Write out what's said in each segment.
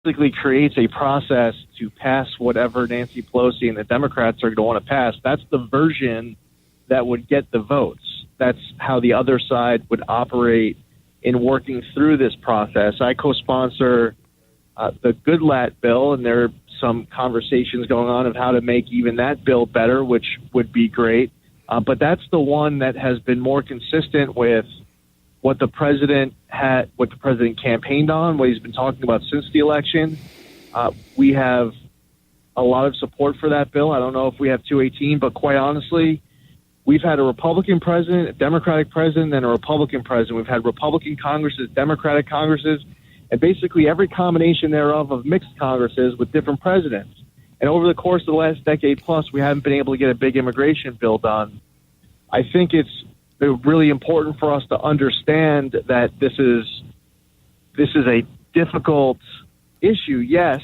basically creates a process to pass whatever Nancy Pelosi and the Democrats are going to want to pass. That's the version that would get the votes. That's how the other side would operate in working through this process. I co-sponsor the Goodlatte bill, and there are some conversations going on of how to make even that bill better, which would be great. But that's the one that has been more consistent with what the president campaigned on, what he's been talking about since the election. We have a lot of support for that bill. I don't know if we have 218, but quite honestly, we've had a Republican president, a Democratic president, and a Republican president. We've had Republican Congresses, Democratic Congresses, and basically every combination thereof of mixed Congresses with different presidents. And over the course of the last decade plus, we haven't been able to get a big immigration bill done. I think it's really important for us to understand that this is a difficult issue, yes,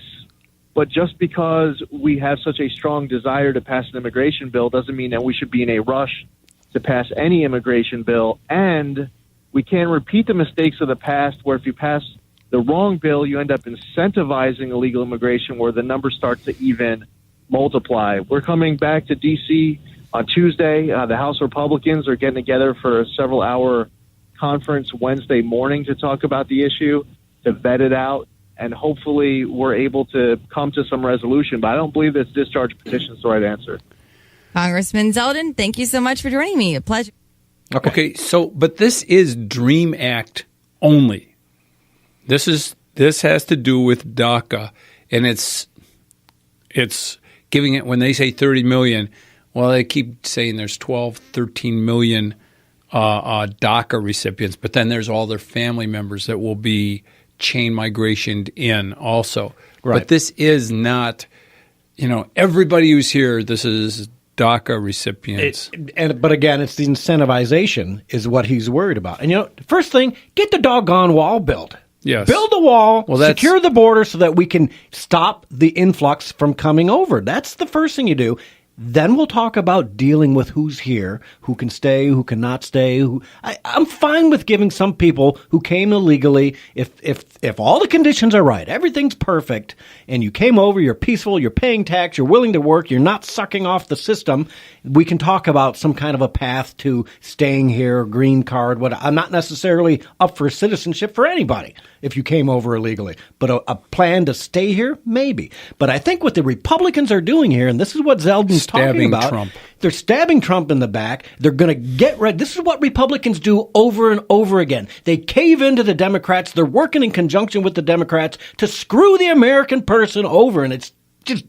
but just because we have such a strong desire to pass an immigration bill doesn't mean that we should be in a rush to pass any immigration bill. And we can't repeat the mistakes of the past where if you pass the wrong bill, you end up incentivizing illegal immigration where the numbers start to even multiply. We're coming back to D.C. on Tuesday. The House Republicans are getting together for a several-hour conference Wednesday morning to talk about the issue, to vet it out, and hopefully we're able to come to some resolution. But I don't believe this discharge petition is the right answer. Congressman Zeldin, thank you so much for joining me. A pleasure. Okay, so, but this is DREAM Act only. This has to do with DACA, and it's giving it, when they say 30 million, well, they keep saying there's 12, 13 million DACA recipients, but then there's all their family members that will be chain migration in also. Right. But this is not, everybody who's here, this is DACA recipients. But again, it's the incentivization is what he's worried about. And, first thing, get the doggone wall built. Yes. Build the wall, that's secure the border so that we can stop the influx from coming over. That's the first thing you do. Then we'll talk about dealing with who's here, who can stay, who cannot stay. I'm fine with giving some people who came illegally, if all the conditions are right, everything's perfect, and you came over, you're peaceful, you're paying tax, you're willing to work, you're not sucking off the system, we can talk about some kind of a path to staying here, green card. I'm not necessarily up for citizenship for anybody if you came over illegally, but a plan to stay here, maybe. But I think what the Republicans are doing here, and this is what Zeldin's talking about. Trump. They're stabbing Trump in the back. They're going to get rid. This is what Republicans do over and over again. They cave into the Democrats. They're working in conjunction with the Democrats to screw the American person over. And it's just,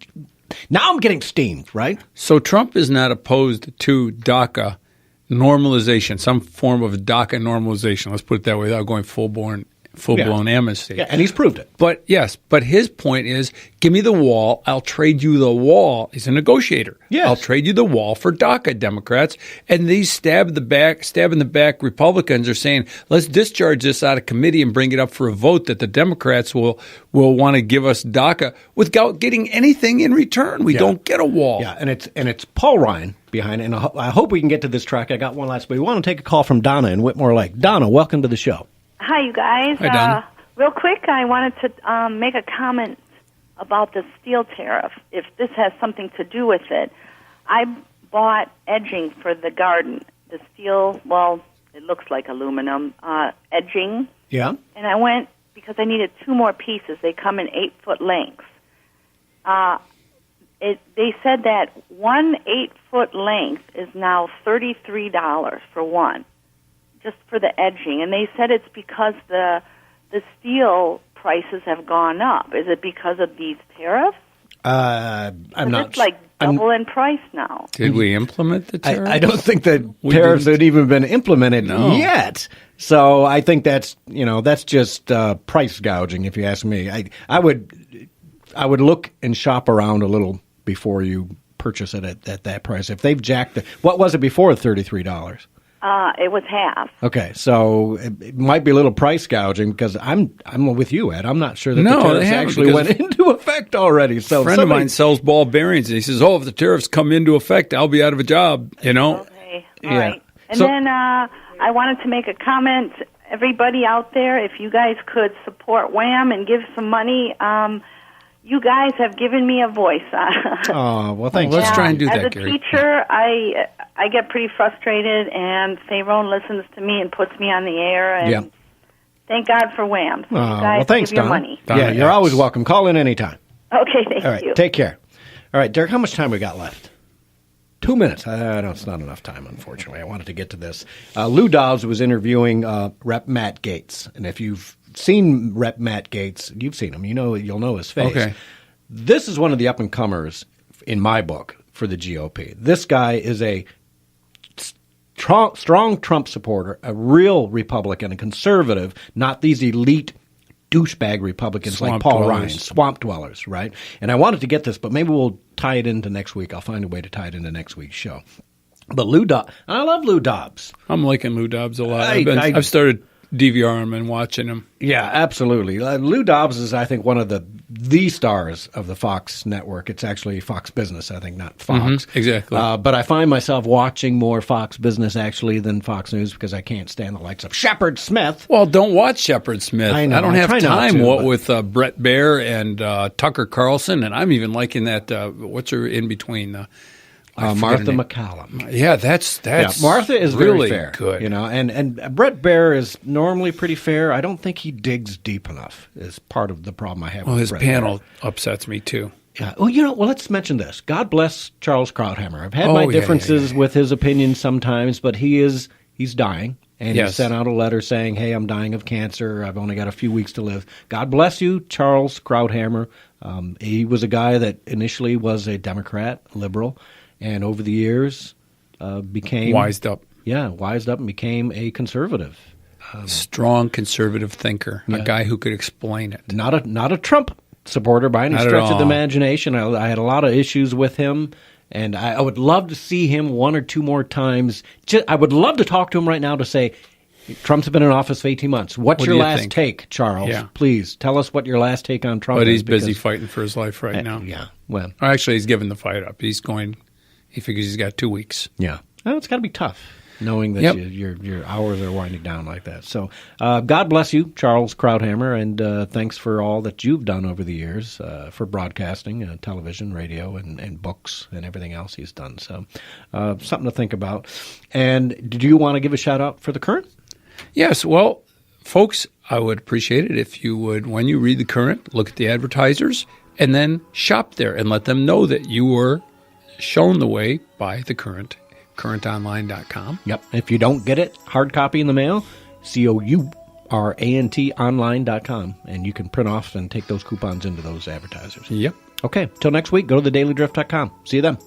now I'm getting steamed, right? So Trump is not opposed to DACA normalization, some form of DACA normalization. Let's put it that way without going full-blown amnesty. Yeah, and he's proved it. But his point is, give me the wall, I'll trade you the wall. He's a negotiator. Yes. I'll trade you the wall for DACA, Democrats. And these stab in the back Republicans are saying, let's discharge this out of committee and bring it up for a vote that the Democrats will want to give us DACA without getting anything in return. We don't get a wall. Yeah, and it's Paul Ryan behind it. And I hope we can get to this track. I got one last, but we want to take a call from Donna in Whitmore Lake. Donna, welcome to the show. Hi, you guys. Hi, Donna. Real quick, I wanted to make a comment about the steel tariff, if this has something to do with it. I bought edging for the garden, the steel, well, it looks like aluminum, edging. Yeah. And I went because I needed 2 more pieces. They come in 8-foot lengths. They said that 1 8-foot length is now $33 for one, just for the edging. And they said it's because the steel prices have gone up. Is it because of these tariffs? I'm not. It's like double in price now. Did we implement the tariffs? I don't think the tariffs had even been implemented yet. So I think that's just price gouging, if you ask me. I would look and shop around a little before you purchase it at that price. If they've jacked it, what was it before $33? It was half. Okay, so it might be a little price gouging because I'm with you, Ed. I'm not sure that the tariffs actually went into effect already. So a friend of mine sells ball bearings, and he says, if the tariffs come into effect, I'll be out of a job, Okay, all right. And then I wanted to make a comment. everybody out there, if you guys could support Wham and give some money, you guys have given me a voice. Oh, well, thanks. Let's try and do that, As a Gary. teacher, I get pretty frustrated, and Tyrone listens to me and puts me on the air, and thank God for Wham. So you guys well, thanks, give your Don. money. Yeah, you're always welcome. Call in anytime. Okay, thank All right, you. take care. All right, Derek, how much time we got left? 2 minutes. I know it's not enough time, unfortunately. I wanted to get to this. Lou Dobbs was interviewing Rep. Matt Gaetz, and if you've seen Rep. Matt Gaetz, you've seen him. You'll know his face. Okay. This is one of the up-and-comers, in my book, for the GOP. This guy is a strong Trump supporter, a real Republican, a conservative, not these elite douchebag Republicans like Swamp Paul dwellers. Ryan, swamp dwellers, right? And I wanted to get this, but maybe we'll tie it into next week. I'll find a way to tie it into next week's show. But Lou Dobbs, I love Lou Dobbs. I'm liking Lou Dobbs a lot. I've started DVRing him and watching him. Yeah, absolutely. Lou Dobbs is, I think, one of the stars of the Fox network. It's actually Fox Business, I think, not Fox. Exactly. But I find myself watching more Fox Business, actually, than Fox News because I can't stand the likes of Shepard Smith. Well, don't watch Shepard Smith. I know, don't I have try not time to, but- with Brett Baer and Tucker Carlson, and I'm even liking that, what's her in between? I forget Martha her name. McCallum. Yeah, that's Martha is really very fair, good. And Brett Baer is normally pretty fair. I don't think he digs deep enough. Is part of the problem I have. Well, with his Brett panel Baer. upsets me too. Yeah. Well, let's mention this. God bless Charles Krauthammer. I've had my differences with his opinions sometimes, but he's dying. And he sent out a letter saying, hey, I'm dying of cancer. I've only got a few weeks to live. God bless you, Charles Krauthammer. He was a guy that initially was a Democrat, liberal, and over the years became... Wised up. Yeah, wised up and became a conservative. Strong conservative thinker, a guy who could explain it. Not a Trump supporter by any Not at stretch of all. the imagination. I had a lot of issues with him, and I would love to see him one or two more times. I would love to talk to him right now to say, Trump's been in office for 18 months. What's What your do you last think? take, Charles? Yeah. Please tell us what your last take on Trump But is. he's busy because- fighting for his life right now. Yeah, well, Actually, he's given the fight up. He figures he's got 2 weeks. yeah. Well, it's got to be tough knowing that your hours are winding down like that. So God bless you, Charles Krauthammer, and thanks for all that you've done over the years for broadcasting, television, radio, and books and everything else he's done. So something to think about. And do you want to give a shout-out for the Current? Yes, well, folks, I would appreciate it if you would, when you read the Current, look at the advertisers and then shop there and let them know that you were shown the way by the Current, currentonline.com. Yep. If you don't get it, hard copy in the mail, COURANTonline.com, and you can print off and take those coupons into those advertisers. Yep. Okay, till next week, go to thedailydrift.com. See you then.